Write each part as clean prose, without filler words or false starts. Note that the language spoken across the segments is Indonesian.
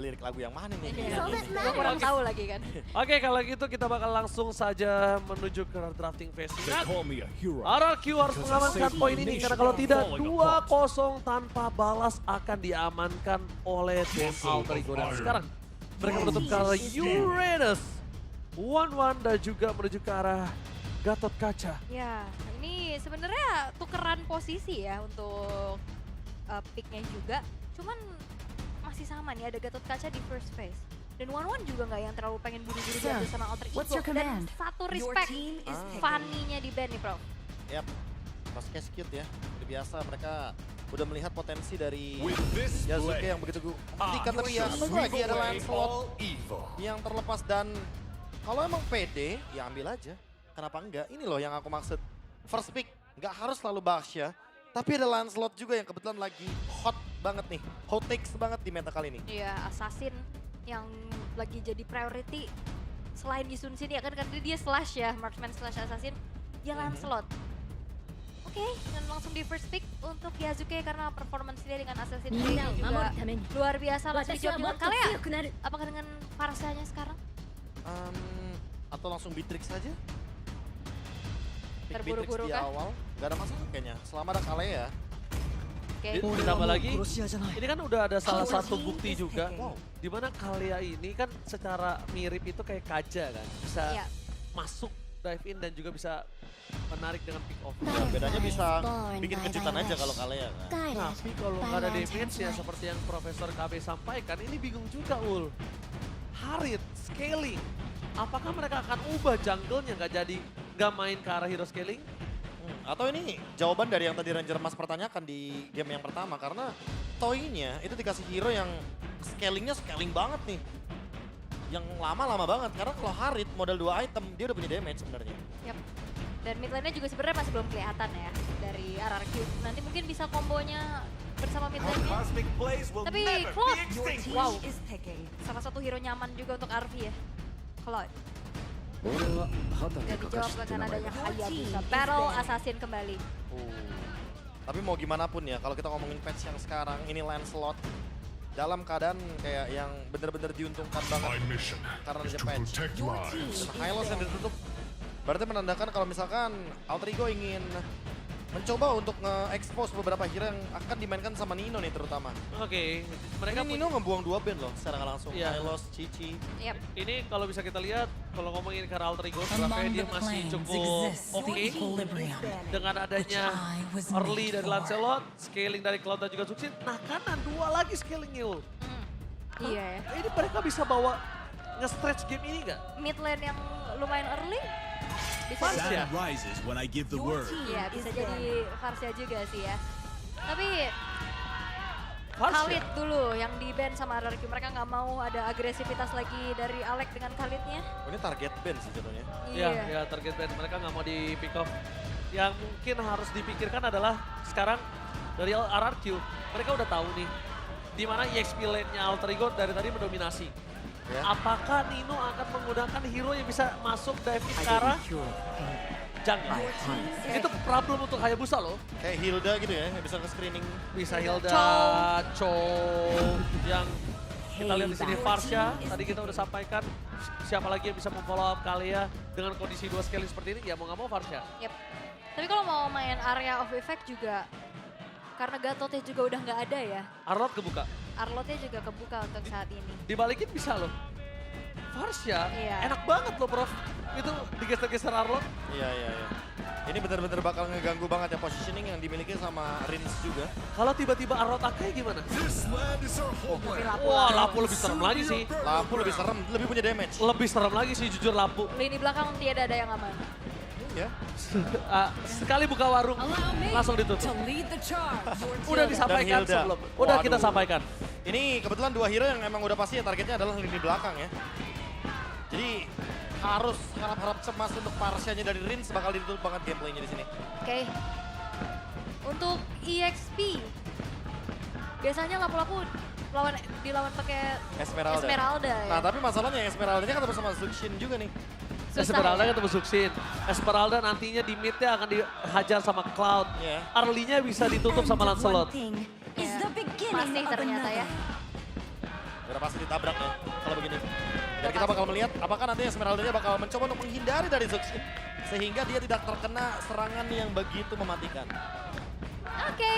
lirik lagu yang mana nih? Gue kurang tahu lagi kan. Oke, kalau gitu kita bakal langsung saja menuju ke drafting phase. They call me a hero. RRQ harus mengamankan poin ini karena kalau tidak 2-0 tanpa balas akan diamankan oleh tim Alter Ego. Dan sekarang mereka menutup ke arah Uranus. 1-1 dan juga menuju ke arah Gatot Kaca. Ya, ini sebenarnya tukeran posisi ya untuk picknya juga. Cuman masih sama nih, ada Gatot Kaca di first phase. Dan 1-1 juga nggak yang terlalu pengen buru-buru diambil sama Alter Ego. what's your Dan command? satu Your respect, team is picking. Fanny-nya di band nih, Bro. Yap, pas case cute ya. Udah biasa mereka udah melihat potensi dari With this Yazuke play, yang begitu I mendikan, tapi ya shall tentu lagi sweep ada away Lancelot all evil. yang terlepas. Dan kalau emang pede ya ambil aja, kenapa enggak? Ini loh yang aku maksud, first pick nggak harus selalu Baxia, tapi ada Lancelot juga yang kebetulan lagi hot banget nih, hot takes banget di meta kali ini. Iya, Assassin yang lagi jadi priority selain di Sun Sin ya kan, karena dia slash ya, marksman slash assassin, ya Lancelot. Oke, dan langsung di first pick untuk Yazuke karena performance dia dengan assassin Mina diaを juga 守るために luar biasa. Langsung 私は dijawab も dengan っと Kalea. 強くなる Apakah dengan Farsanya sekarang? Atau langsung Beatrix saja? Pick Terburu-buru Beatrix di kah? awal, nggak ada masalah kayaknya. Selama ada Kalea. Oke. Ditambah lagi, ini kan udah ada salah Our satu team bukti is juga. picking. Di mana Kalea ini kan secara mirip itu kayak Kaja kan. Bisa Iya. masuk, dive in dan juga bisa menarik dengan pick off. Ya, bedanya bisa bikin kejutan aja kalau Kalea kan. Tapi kalau nggak ada damage ya seperti yang Profesor KB sampaikan, ini bingung juga Ul. Harit, scaling. Apakah mereka akan ubah jungle-nya nggak main ke arah hero scaling? Atau ini jawaban dari yang tadi Ranger Mas pertanyakan di game yang pertama, karena Toy-nya itu dikasih hero yang scalingnya scaling banget nih. Yang lama-lama banget, karena kalau Harit modal 2 item dia udah punya damage sebenarnya. Yap. Dan mid lane-nya juga sebenarnya masih belum kelihatan ya dari RRQ. Nanti mungkin bisa kombonya bersama mid Our lane-nya. cosmic blaze will Tapi never Claude, be Your extinct. team Wow. is picking. Salah satu hero nyaman juga untuk RV ya. Claude. 俺は畑 Dan か dijawab かしって dengan 名前 adanya だ Hayabusa. Battle Assassin kembali. Tapi mau gimana pun ya, kalau kita ngomongin patch yang sekarang, ini Lancelot dalam keadaan kayak yang bener-bener diuntungkan banget My mission karena is ada to patch. protect Your lives. team is Dan Hylos yang picking. ditutup berarti menandakan kalau misalkan Alter Ego ingin mencoba untuk nge-expose beberapa hero yang akan dimainkan sama Nino nih terutama. Oke, mereka Ini Nino ngebuang 2 band loh secara nggak langsung. Iya. Hylos, Cici. Yap. ini kalau bisa kita lihat, kalau ngomongin ke arah Alter Ego, draftnya dia masih cukup oke. Dengan adanya early dari Lancelot, scaling dari Cloud dan juga Sucin. Nah kanan, 2 lagi scalingnya Ul. Iya ya. Ini mereka bisa bawa nge-stretch game ini nggak? Mid lane yang lumayan early. Bisa Pas jadi. ya? Sun rises when I give the Your word. team Iya, is bisa down. jadi Farsya juga sih ya. Tapi Pas Khalid ya? dulu yang di ban sama RRQ. Mereka nggak mau ada agresivitas lagi dari Alek dengan Khalidnya. Oh, ini target band sih jatuhnya. Iya, ya target band mereka nggak mau di pick off. Yang mungkin harus dipikirkan adalah sekarang dari RRQ, mereka udah tahu nih di mana EXP lane-nya Alter Ego dari tadi mendominasi. Ya. Apakah Nino akan menggunakan hero yang bisa masuk dive in ke arah jungle? Itu problem untuk Hayabusa loh. Kayak Hilda gitu ya, yang bisa ke-screening. Bisa Hilda, Cho, yang kita lihat di sini Farsha. Tadi kita udah sampaikan siapa lagi yang bisa memfollow up Kalea dengan kondisi 2 scaling seperti ini, ya mau nggak mau Farsha. Yep. Tapi kalau mau main area of effect juga, karena Gatotnya juga udah nggak ada ya. Arlot kebuka. Arlotnya juga kebuka untuk saat ini. Dibalikin bisa loh. Farsha, Iya. enak banget loh Prof. Itu digeser-geser Arlot. Iya, iya, iya. Ini bener-bener bakal ngeganggu banget ya positioning yang dimiliki sama Rins juga. Kalau tiba-tiba Arlot Akai gimana? This land is our homeland. Wah, Lapu lebih serem lagi sih. Lampu lebih serem, lebih punya damage. Lebih serem lagi sih jujur Lapu. Lini belakang tiada ada yang aman. Ya. Sekali buka warung, Allow me langsung to ditutup. lead the charge. Your Udah team disampaikan Hilda. sebelum. Udah kita Waduh. sampaikan. Ini kebetulan 2 hero yang emang udah pasti ya targetnya adalah lini belakang ya. Jadi harus harap-harap cemas untuk Farsianya dari Rins bakal ditutup banget gameplaynya di sini. Oke. Untuk EXP, biasanya lapu-lapu dilawan pakai Esmeralda. Esmeralda ya. Nah tapi masalahnya Esmeralda-nya ketemu sama Zuxin juga nih. Susah Esmeralda ya. ketemu Sucin. Esmeralda nantinya di mid-nya akan dihajar sama Cloud. Iya. Early-nya bisa ditutup sama end of Lancelot. one thing is Ya, the beginning masih of ternyata ya. another. Udah pasti ditabrak ya kalau begini. Dan kita bakal melihat apakah nanti Esmeralda bakal mencoba untuk menghindari dari Zux. Sehingga dia tidak terkena serangan yang begitu mematikan. Oke,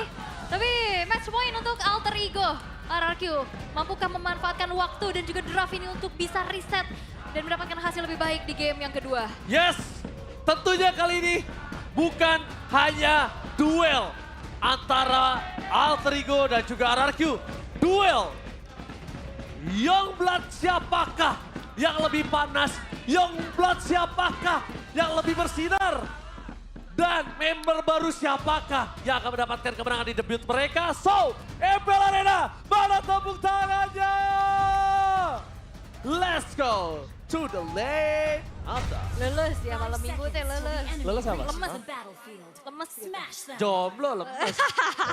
tapi match point untuk Alter Ego. RRQ, mampukah memanfaatkan waktu dan juga draft ini untuk bisa reset dan mendapatkan hasil lebih baik di game yang kedua? Yes, tentunya kali ini bukan hanya duel antara Alter Ego dan juga RRQ. Duel Youngblood siapakah yang lebih panas? Youngblood siapakah yang lebih bersinar? Dan member baru siapakah yang akan mendapatkan kemenangan di debut mereka? So, MPL Arena, mana tepuk tangannya? Let's go to the lane. Mantap. Leles ya malam minggu teh leles. Leles apa? Lemes. Lemes gitu. Jomblo lemes.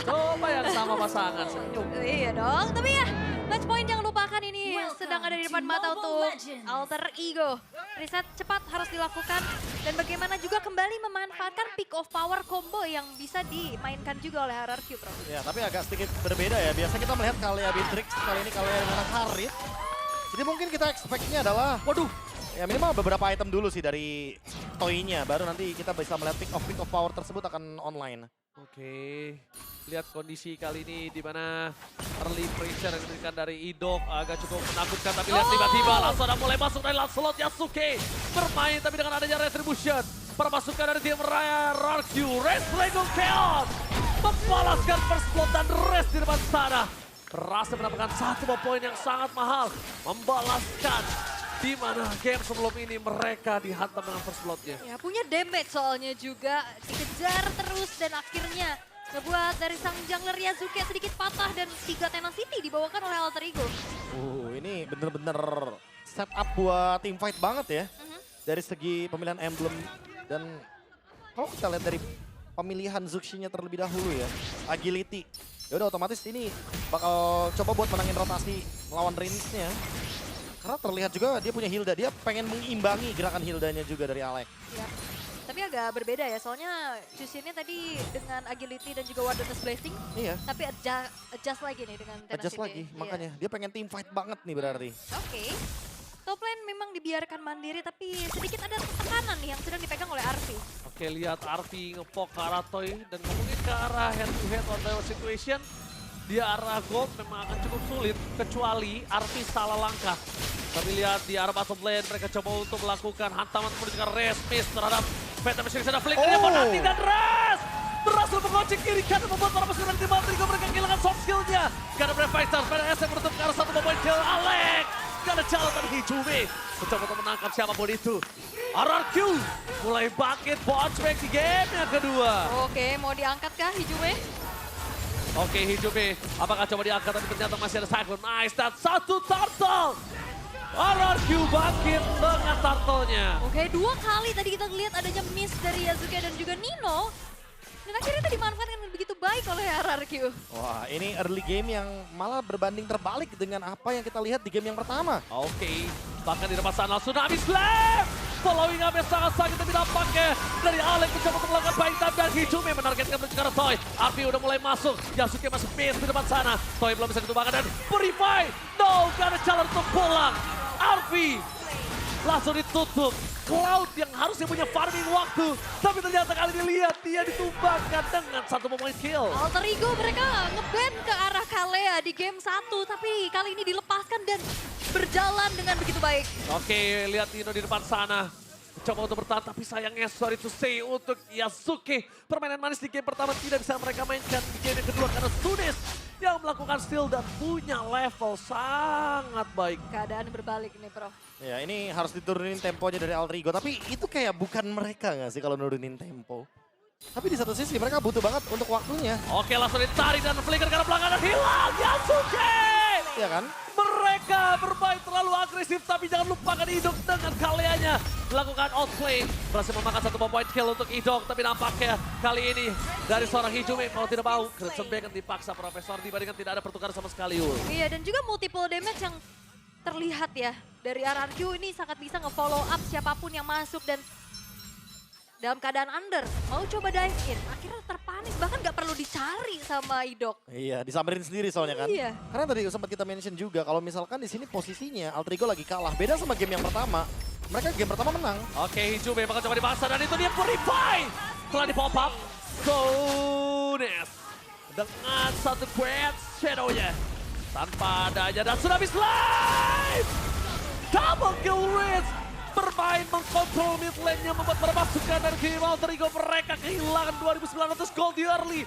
Coba yang sama pasangan senyum. Iya dong, tapi ya match point jangan lupakan ini sedang ada di depan mata untuk Alter Ego. Reset cepat harus dilakukan dan bagaimana juga kembali memanfaatkan pick of power combo yang bisa dimainkan juga oleh RRQ, Bro. Ya, tapi agak sedikit berbeda ya. Biasa kita melihat Kalea Beatrix, kali ini Kalea dengan Harit. Jadi mungkin kita expect-nya adalah, waduh, ya minimal beberapa item dulu sih dari toy-nya. Baru nanti kita bisa melihat pick of power tersebut akan online. Oke, lihat kondisi kali ini di mana early pressure yang diberikan dari Idok agak cukup menakutkan. Tapi lihat tiba-tiba langsung ada mulai masuk dari Lancelot. Yasuke bermain tapi dengan adanya retribution. Permasukan dari tim Raya RRQ, Rest Dragon Chaos membalaskan first blood dan rest di depan sana. Berhasil mendapatkan satu poin yang sangat mahal, membalaskan di mana game sebelum ini mereka dihantam dengan first blood-nya. Ya punya damage soalnya juga, dikejar terus dan akhirnya ngebuat dari sang jungler Yasuke sedikit patah dan 3 tenacity dibawakan oleh Alter Ego. Ini bener-bener setup buat team fight banget ya. Dari segi pemilihan emblem dan kalau kita lihat dari pemilihan Zuxi-nya terlebih dahulu ya, agility. Ya udah otomatis ini bakal coba buat menangin rotasi melawan Rinsnya. Karena terlihat juga dia punya Hilda, dia pengen mengimbangi gerakan Hildanya juga dari Alex. Ya. Tapi agak berbeda ya, soalnya Jushinnya tadi dengan agility dan juga Wardenness Blessing. Iya. Tapi adjust lagi nih dengan tenacity. Adjust lagi, Iya. makanya dia pengen team fight banget nih berarti. Oke. Top lane memang dibiarkan mandiri tapi sedikit ada tekanan nih yang sedang dipegang oleh Arfi. Oke, lihat Arfi ngepok ke arah Toy dan ngomongin ke arah head to head on the situation. Dia arah gold memang akan cukup sulit kecuali Arfi salah langkah. Tapi lihat di arah bottom lane mereka coba untuk melakukan hantaman menuju Rest Miss terhadap Phantom Machine ada flick dari Bonatti dan Rest berhasil menggocek kiri kanan membuat para pasukan dari tim Alter Ego mereka kehilangan soft skill-nya. Karena Brave Fighter, PNS yang menutup ke arah satu poin kill Alex. Gak ada jalan dari Hijumi. Mencoba untuk menangkap siapapun itu. RRQ mulai bangkit bounce back di game yang kedua. Oke, mau diangkat kah Hijume? Oke, Hijumi apakah coba diangkat tapi ternyata masih ada Cyclone. Nice, dan satu turtle. RRQ bangkit dengan turtle-nya. Oke, 2 kali tadi kita lihat adanya miss dari Yasuke dan juga Nino. Dan akhirnya itu dimanfaatkan dengan begitu baik oleh RRQ. Wah, ini early game yang malah berbanding terbalik dengan apa yang kita lihat di game yang pertama. Oke, bahkan di depan sana Tsunami Slam. Following up yang sangat sakit tapi nampaknya dari Alex mencoba untuk melakukan baik dan Hijumi menargetkan menuju ke arah Toy. Arfi udah mulai masuk, Yasuke masih pace di depan sana. Toy belum bisa ditumbangkan dan Purify. No, gak ada jalan untuk pulang. Arfi langsung ditutup. Cloud yang harusnya punya farming waktu, tapi ternyata kali ini lihat dia ditumbangkan dengan satu poin kill. Alter Ego mereka nge-ban ke arah Kalea di game 1, tapi kali ini dilepaskan dan berjalan dengan begitu baik. Oke, lihat Nino di depan sana. Coba untuk bertahan, tapi sayangnya sorry to say untuk Yasuke. Permainan manis di game pertama tidak bisa mereka mainkan di game yang kedua karena Sunis yang melakukan steal dan punya level sangat baik. Keadaan berbalik nih, Bro. Ya, ini harus diturunin temponya dari Alter Ego, tapi itu kayak bukan mereka nggak sih kalau nurunin tempo. Tapi di satu sisi mereka butuh banget untuk waktunya. Oke, langsung ditarik dan flicker karena belakang dan hilang Yasuke! Iya kan? Mereka bermain terlalu agresif, tapi jangan lupakan Idok dengan Kaleanya melakukan outplay. Berhasil memakan satu poin kill untuk Idok, tapi nampaknya kali ini dari seorang Hijumi mau tidak mau. Crimson Bacon dipaksa Profesor dibandingkan tidak ada pertukaran sama sekali. Iya, dan juga multiple damage yang terlihat ya. Dari RRQ ini sangat bisa nge-follow up siapapun yang masuk dan dalam keadaan under. Mau coba dive in, akhirnya terpanis, bahkan gak selalu dicari sama Idok. Iya, disamperin sendiri soalnya kan. Iya. Karena tadi sempat kita mention juga kalau misalkan di sini posisinya Alter Ego lagi kalah. Beda sama game yang pertama. Mereka game pertama menang. Oke, Hijube bakal coba dipaksa dan itu dia Purify. Setelah di pop up, Sunes dengan satu great shadow-nya. Tanpa adanya dan sudah habis live. Double kill Riz. Bermain mengkontrol mid lane-nya membuat permasukan dari game Alter Ego. Mereka kehilangan 2.900 gold di early.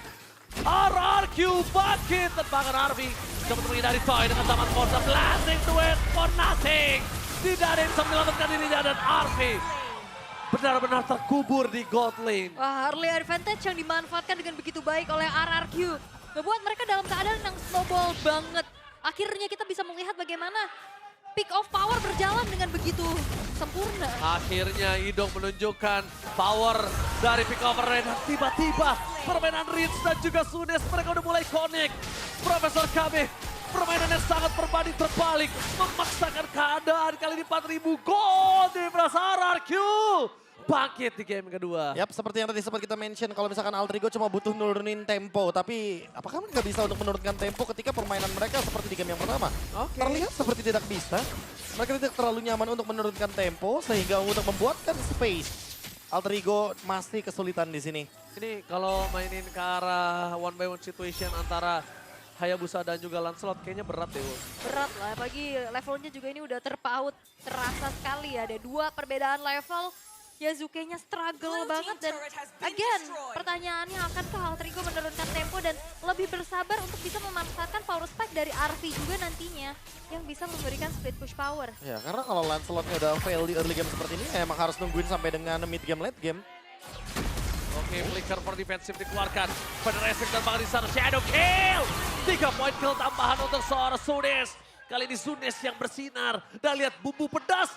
RRQ bangkit dan bahkan Arvi coba menghindari Toy dengan taman Forza blasting to it for nothing. Tidak ada yang bisa menyelamatkan dirinya dan Arvi benar-benar terkubur di gold lane. Wah, early advantage yang dimanfaatkan dengan begitu baik oleh RRQ. Ngebuat mereka dalam keadaan yang snowball banget. Akhirnya kita bisa melihat bagaimana peak of power berjalan dengan begitu sempurna. Akhirnya Idong menunjukkan power dari pick over dan tiba-tiba permainan Ritz dan juga Sunes mereka udah mulai connect. Profesor KB permainannya sangat berbanding terbalik, memaksakan keadaan kali ini 4.000 gold di RRQ. Bangkit di game kedua. Yap, seperti yang tadi sempat kita mention, kalau misalkan Alter Ego cuma butuh nurunin tempo, tapi apakah nggak bisa untuk menurunkan tempo ketika permainan mereka seperti di game yang pertama? Terlihat seperti tidak bisa. Mereka tidak terlalu nyaman untuk menurunkan tempo, sehingga untuk membuatkan space. Alter Ego masih kesulitan di sini. Ini kalau mainin ke arah one by one situation antara Hayabusa dan juga Lancelot kayaknya berat deh. Berat lah, apalagi levelnya juga ini udah terpaut. Terasa sekali ya, ada 2 perbedaan level. Yasuke-nya struggle banget dan again pertanyaannya akankah Alter Ego menurunkan tempo dan lebih bersabar untuk bisa memanfaatkan power spike dari RV juga nantinya yang bisa memberikan split push power. Ya, karena kalau Lancelot-nya udah fail di early game seperti ini, emang harus nungguin sampai dengan mid game, late game. Oke, flicker for defensive dikeluarkan. Federation dan bahkan di sana Shadow Kill. 3 point kill tambahan untuk seorang Sunes. Kali ini Sunes yang bersinar. Dan lihat bumbu pedas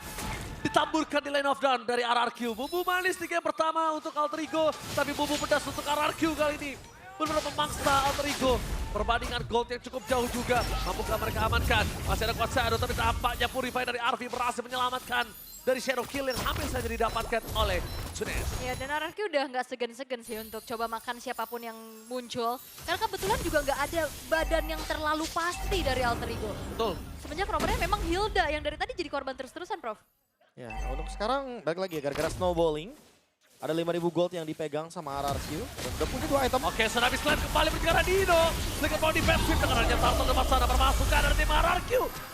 ditamburkan di lane of dawn dari RRQ. Bumbu manis di game pertama untuk Alter Ego. Tapi bumbu pedas untuk RRQ kali ini. Benar-benar memangsa Alter Ego. Perbandingan gold yang cukup jauh juga. Mampukah mereka amankan? Masih ada Quad Shadow tapi tampaknya Purify dari RV berhasil menyelamatkan dari Shadow Kill yang hampir saja didapatkan oleh Sunes. Ya, dan RRQ udah nggak segan-segan sih untuk coba makan siapapun yang muncul. Karena kebetulan juga nggak ada badan yang terlalu pasti dari Alter Ego. Betul. Semenjak nomornya memang Hilda yang dari tadi jadi korban terus-terusan, Prof. Ya, untuk sekarang balik lagi ya, gara-gara snowballing. Ada 5.000 gold yang dipegang sama RRQ. Dan udah punya 2 item. Oke, Tsunami Slam kembali berjalan Dino. Dengan power defensif dengan adanya Turtle depan sana bermasukan dari tim RRQ.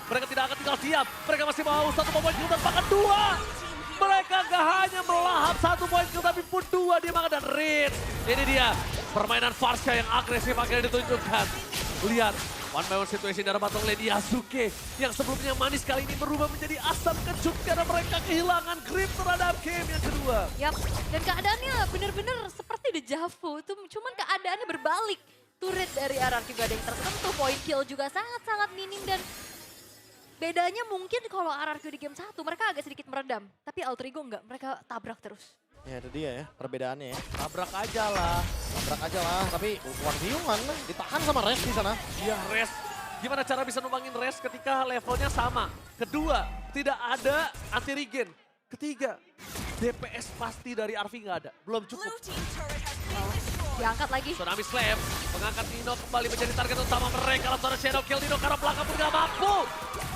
Mereka tidak akan tinggal diam. Mereka masih mau 1 poin kill dan bahkan 2. Mereka gak hanya melahap 1 poin kill tapi pun 2 dia makan dan Ritz. Ini dia permainan Farsha yang agresif akhirnya ditunjukkan. Lihat. One by one situation dari battle lane Yasuke yang sebelumnya manis kali ini berubah menjadi asam kecut karena mereka kehilangan grip terhadap game yang kedua. Yap, dan keadaannya bener-bener seperti deja vu, itu cuman keadaannya berbalik. Turret dari RRQ gak ada yang tersentuh, point kill juga sangat-sangat minim dan bedanya mungkin kalau RRQ di game 1 mereka agak sedikit meredam. Tapi Alter Ego enggak, mereka tabrak terus. Ya itu dia ya, perbedaannya ya. Tabrak aja lah. Tabrak aja lah, tapi 1v1 ditahan sama Res di sana. Ya Res, gimana cara bisa numbangin Res ketika levelnya sama? Kedua, tidak ada anti regen. Ketiga, DPS pasti dari RV nggak ada, belum cukup. Diangkat lagi. Tsunami Slam mengangkat Nino kembali menjadi target utama mereka. Lalu Shadow Kill Nino karena belakang pun nggak mampu.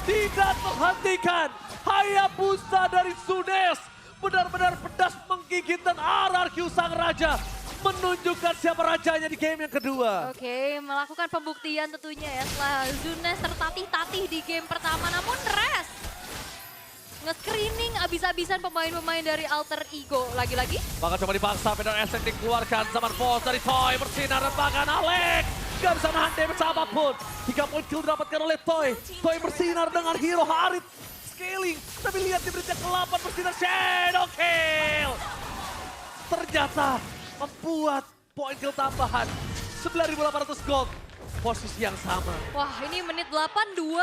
Tidak menghentikan Hayabusa dari Sunes. Benar-benar pedas menggigit dan RRQ sang raja menunjukkan siapa rajanya di game yang kedua. Oke, melakukan pembuktian tentunya ya setelah Sunes tertatih-tatih di game pertama. Namun Res nge-screening abis-abisan pemain-pemain dari Alter Ego lagi-lagi. Bahkan coba dipaksa, Pedal Estek dikeluarkan. Zaman Force dari Toy bersinar dan bahkan Alex gak bisa nahan damage apapun. 3 point kill didapatkan oleh Toy. Toy bersinar dengan hero Harit. Scaling, tapi lihat di berita ke-8 bersinar Shadow Kill. Ternyata membuat poin kill tambahan 9.800 gold. Posisi yang sama. Wah, ini menit 82.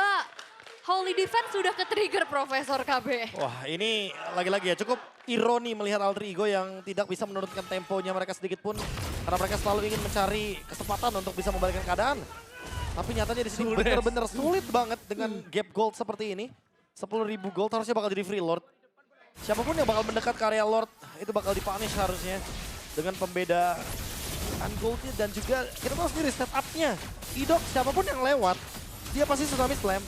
Holy Defense sudah ke-trigger Profesor KB. Wah ini lagi-lagi ya cukup ironi melihat Alter Ego yang tidak bisa menurunkan temponya mereka sedikit pun. Karena mereka selalu ingin mencari kesempatan untuk bisa membalikkan keadaan. Tapi nyatanya di sini benar-benar sulit banget dengan gap gold seperti ini. 10.000 gold harusnya bakal jadi free lord. Siapapun yang bakal mendekat ke area lord itu bakal dipunish harusnya. Dengan pembeda mendapatkan goldnya dan juga kita tahu sendiri setup-nya. Idok siapapun yang lewat, dia pasti tsunami slam.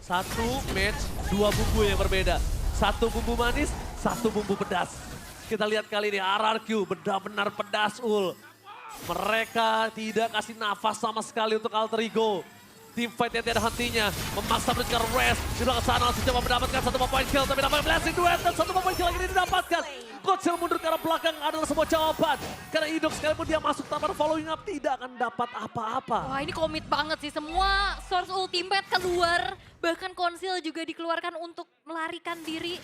Satu match, dua bumbu yang berbeda. Satu bumbu manis, satu bumbu pedas. Kita lihat kali ini RRQ benar-benar pedas ul. Mereka tidak kasih nafas sama sekali untuk Alter Ego. Teamfight yang tiada hentinya, memaksa menuju ke rest. Di belakang sana langsung coba mendapatkan satu point kill, tapi dapat blessing duet dan satu point kill lagi ini didapatkan. Gojil mundur ke arah belakang adalah sebuah jawaban. Karena Idok sekalipun dia masuk tanpa following up tidak akan dapat apa-apa. Wah ini komit banget sih, semua source ultimate keluar. Bahkan konsil juga dikeluarkan untuk melarikan diri.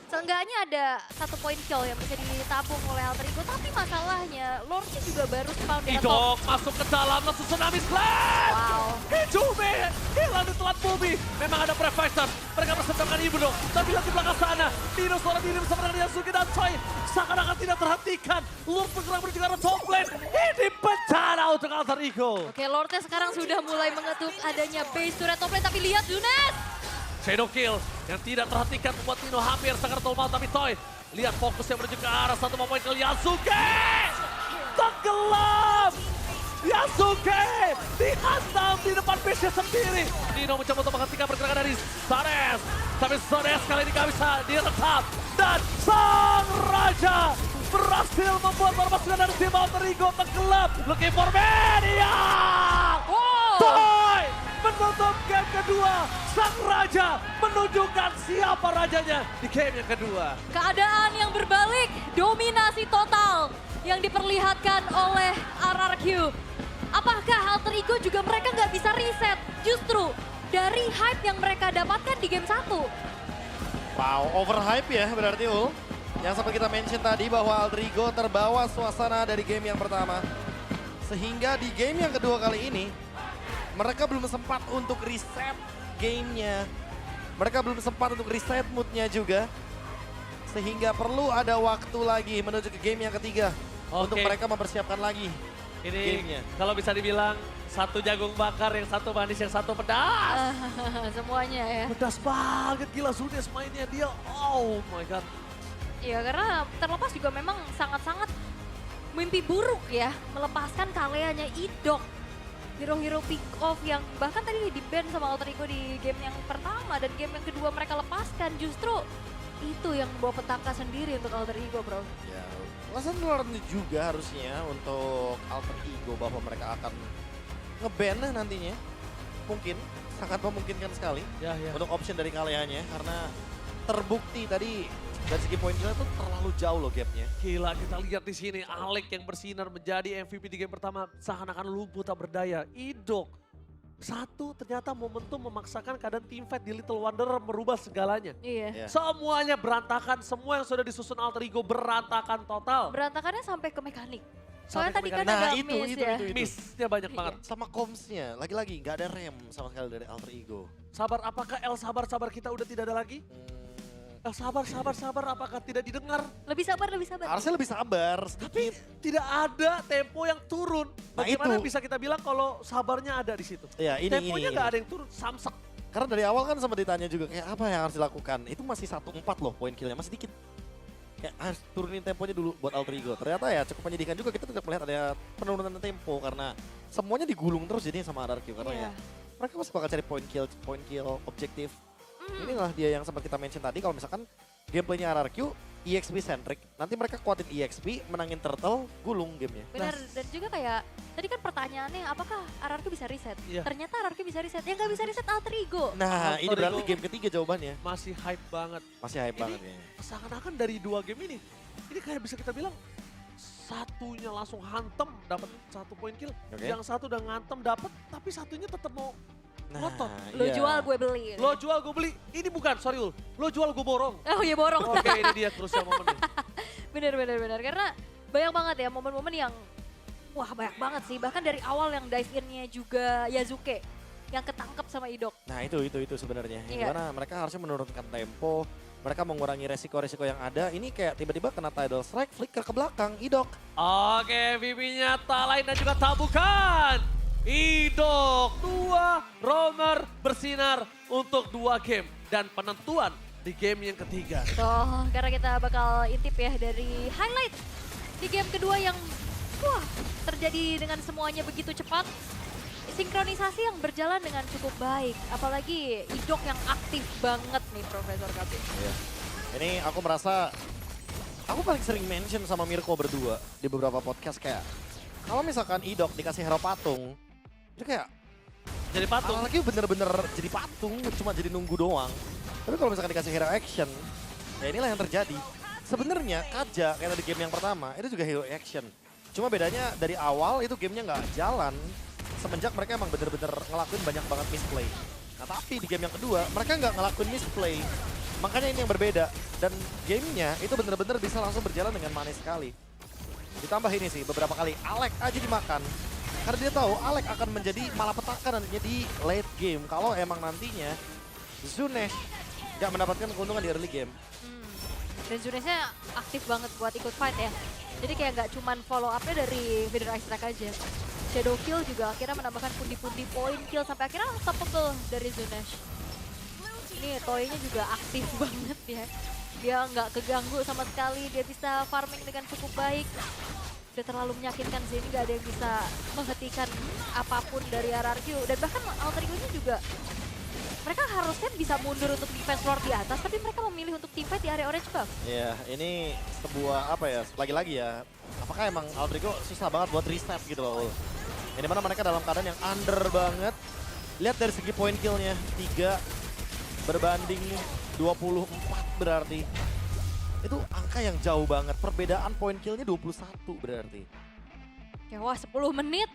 Seenggaknya ada satu point kill yang bisa ditabung oleh Alter Ego. Tapi masalahnya, Lordnya juga baru spawn di top. Idok masuk ke dalam langsung tsunami slam. Wow. Hijume, hilang di telat bumi. Memang ada Prefighter, mereka bersentuhan Ibu dong. Tapi lagi belakang sana, Dino seorang diri bersama dengan Yasuki dan Choi. Seakan-akan tidak terhentikan. Lord bergerak menuju ke arah top lane. Ini bencana untuk Alter Ego. Oke, Lordnya sekarang sudah mulai mengetuk adanya base turret top lane. Tapi lihat Yunes. Shadow Kill yang tidak terhentikan membuat Nino hampir sangat normal. Tapi Toy, lihat fokusnya menuju ke arah satu poin ke Yasuke. Tenggelam. Yasuke dihantam di depan base-nya sendiri. Nino mencoba untuk menghentikan pergerakan dari Sanes. Tapi Sanes kali ini gak bisa diretap. Dan Sang Raja berhasil membuat permasukan dari tim Alter Ego tenggelam. Looking for Mania. Wow. Toy menutup game kedua. Sang Raja menunjukkan siapa rajanya di game yang kedua. Keadaan yang berbalik, dominasi total yang diperlihatkan oleh RRQ. Apakah Alter Ego juga mereka nggak bisa reset? Justru dari hype yang mereka dapatkan di game 1. Wow, overhype ya berarti Ul. Yang sempat kita mention tadi bahwa Alter Ego terbawa suasana dari game yang pertama. Sehingga di game yang kedua kali ini, mereka belum sempat untuk reset gamenya. Mereka belum sempat untuk reset moodnya juga. Sehingga perlu ada waktu lagi menuju ke game yang ketiga. Untuk Oke. mereka mempersiapkan lagi Ini gamenya. kalau bisa dibilang satu jagung bakar, yang satu manis, yang satu pedas. Semuanya ya. Pedas banget gila Zunes mainnya dia. Oh my god. Iya karena terlepas juga memang sangat-sangat mimpi buruk ya. Melepaskan kaleanya Idok. Hero-hero pick off yang bahkan tadi di-ban sama Alter Ego di game yang pertama dan game yang kedua mereka lepaskan. Justru itu yang membawa petaka sendiri untuk Alter Ego bro. Ya, lesson learned juga harusnya untuk Alter Ego bahwa mereka akan nge-ban nantinya. Mungkin, sangat memungkinkan sekali Ya ya. untuk option dari kaliannya karena terbukti tadi dari segi poin kita tuh terlalu jauh loh gapnya. Gila kita lihat di sini Alek yang bersinar menjadi MVP di game pertama seakan-akan lumpuh tak berdaya. Idok. Satu ternyata momentum memaksakan keadaan teamfight di Little Wanderer merubah segalanya. Iya. Ya. Semuanya berantakan, semua yang sudah disusun Alter Ego berantakan total. Berantakannya sampai ke mekanik. Sampai Soalnya ke tadi kan mekanik. ada Nah, itu, miss itu, ya. itu. Miss-nya banyak banget. Sama comms-nya, lagi-lagi nggak ada rem sama sekali dari Alter Ego. Sabar, apakah El sabar-sabar kita udah tidak ada lagi? El sabar, apakah tidak didengar? Lebih sabar, lebih sabar. Harusnya lebih sabar Tapi sedikit. tidak ada tempo yang turun. Nah, Bagaimana itu. bisa kita bilang kalau sabarnya ada di situ? Ya, Temponya nggak ini. ada yang turun, samsak. Karena dari awal kan sempat ditanya juga kayak apa yang harus dilakukan. Itu masih 1-4 loh poin killnya, masih dikit. Kayak harus turunin temponya dulu buat Alter Ego. Ternyata ya cukup menyedihkan juga kita tidak melihat ada penurunan tempo karena semuanya digulung terus jadinya sama RRQ. Karena Iya. ya mereka masih bakal cari point kill objektif. Inilah dia yang sempat kita mention tadi kalau misalkan gameplaynya RRQ EXP centric. Nanti mereka kuatin EXP, menangin turtle, gulung gamenya. Benar, dan juga kayak tadi kan pertanyaannya apakah RRQ bisa reset? Iya. Ternyata RRQ bisa reset, yang nggak bisa reset Alter Ego. Nah, Alter ini berarti Ego. game ketiga jawabannya. Masih hype banget. Masih hype Ini banget kayaknya. seakan-akan dari dua game ini kayak bisa kita bilang satunya langsung hantem dapat satu poin kill, Oke. yang satu udah ngantem dapat, tapi satunya tetap mau ngotot. Lo iya. jual gue beli. Lo jual gue beli, ini bukan, sorry Ul, lo jual gue borong. Oh iya borong. Oke ini dia crucial momennya. Bener. Karena banyak banget ya momen-momen yang wah banyak banget sih. Bahkan dari awal yang dive in-nya juga Yasuke yang ketangkep sama Idok. Nah itu sebenarnya. Iya. Gimana mereka harusnya menurunkan tempo, mereka mengurangi resiko-resiko yang ada. Ini kayak tiba-tiba kena tidal strike, flicker ke belakang, Idok. Oke, VP-nya tak lain dan juga tak bukan. Idok, 2 roamer bersinar untuk 2 game. Dan penentuan di game yang ketiga. Tuh, karena kita bakal intip ya dari highlight di game kedua yang Wah, terjadi dengan semuanya begitu cepat. Sinkronisasi yang berjalan dengan cukup baik. Apalagi Idok yang aktif banget nih Profesor Kabin. Iya. Ini aku merasa, aku paling sering mention sama Mirko berdua di beberapa podcast kayak, kalau misalkan Idok dikasih hero patung, itu kayak Jadi patung. lagi bener-bener jadi patung, cuma jadi nunggu doang. Tapi kalau misalkan dikasih hero action, ya inilah yang terjadi. Sebenarnya Kaja kayak tadi game yang pertama, itu juga hero action. Cuma bedanya dari awal itu gamenya nggak jalan, semenjak mereka emang bener-bener ngelakuin banyak banget misplay. Nah tapi di game yang kedua, mereka nggak ngelakuin misplay. Makanya ini yang berbeda. Dan gamenya itu bener-bener bisa langsung berjalan dengan manis sekali. Ditambah ini sih, beberapa kali Alek aja dimakan. Karena dia tahu Alek akan menjadi malapetaka nantinya di late game. Kalau emang nantinya Zunesh nggak mendapatkan keuntungan di early game. Dan Zunesnya aktif banget buat ikut fight ya. Jadi kayak nggak cuman follow up-nya dari Vader Ice Strike aja. Shadow Kill juga akhirnya menambahkan pundi-pundi poin kill sampai akhirnya unstoppable dari Zunesh. Ini Toy-nya juga aktif banget ya. Dia nggak keganggu sama sekali, dia bisa farming dengan cukup baik. Udah terlalu menyakitkan sih, ini nggak ada yang bisa menghentikan apapun dari RRQ. Dan bahkan Alter Ego-nya juga, mereka harusnya bisa mundur untuk defense floor di atas, tapi mereka memilih untuk teamfight di area orange buff. Iya, ini sebuah apa ya, lagi-lagi ya. Apakah emang Aldrigo susah banget buat reset gitu loh, Ul. Ini mana mereka dalam keadaan yang under banget. Lihat dari segi point kill-nya, 3 berbanding 24 berarti. Itu angka yang jauh banget, perbedaan point kill-nya 21 berarti. Ya wah 10 menit,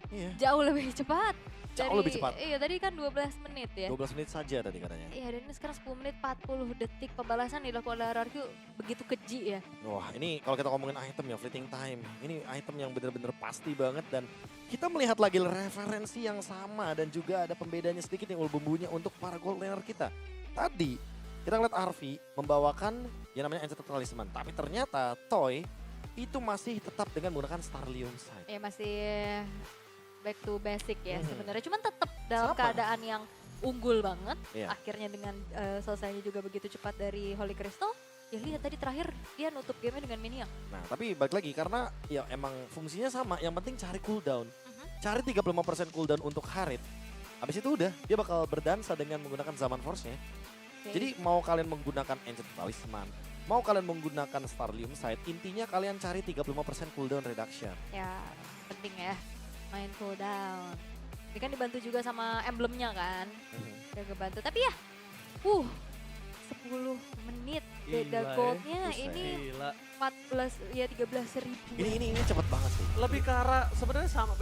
Iya, jauh lebih cepat. Jauh lebih cepat. Iya tadi kan 12 menit ya. 12 menit saja tadi katanya. Iya dan ini sekarang 10 menit 40 detik pembalasan dilakukan oleh RRQ begitu keji ya. Wah ini kalau kita ngomongin item ya, fleeting time. Ini item yang bener-bener pasti banget dan kita melihat lagi referensi yang sama dan juga ada pembedanya sedikit nih ul bumbunya untuk para gold laner kita. Tadi kita ngeliat Arvi membawakan yang namanya Enchanted Talisman. Tapi ternyata Toy itu masih tetap dengan menggunakan Starlium Sight. Ya masih back to basic ya Mhm. sebenarnya. Cuman tetap dalam Sama. keadaan yang unggul banget. Iya. Akhirnya dengan selesainya juga begitu cepat dari Holy Crystal. Ya lihat tadi terakhir dia nutup gamenya dengan Minion. Nah tapi balik lagi karena ya emang fungsinya sama. Yang penting cari cooldown. Mhm. Cari 35% cooldown untuk Harit. Habis itu udah dia bakal berdansa dengan menggunakan Zaman Force-nya. Oke. Jadi mau kalian menggunakan Enchanted Talisman, mau kalian menggunakan Starlium Sight, intinya kalian cari 35% cooldown reduction. Ya penting ya main cooldown. Ini kan dibantu juga sama emblemnya kan. Udah kebantu. Tapi ya 10 menit beda Gila ya. goldnya Buset. ini Gila. 14 ya 13.000. Ini cepet banget sih. Lebih ke arah sebenarnya sama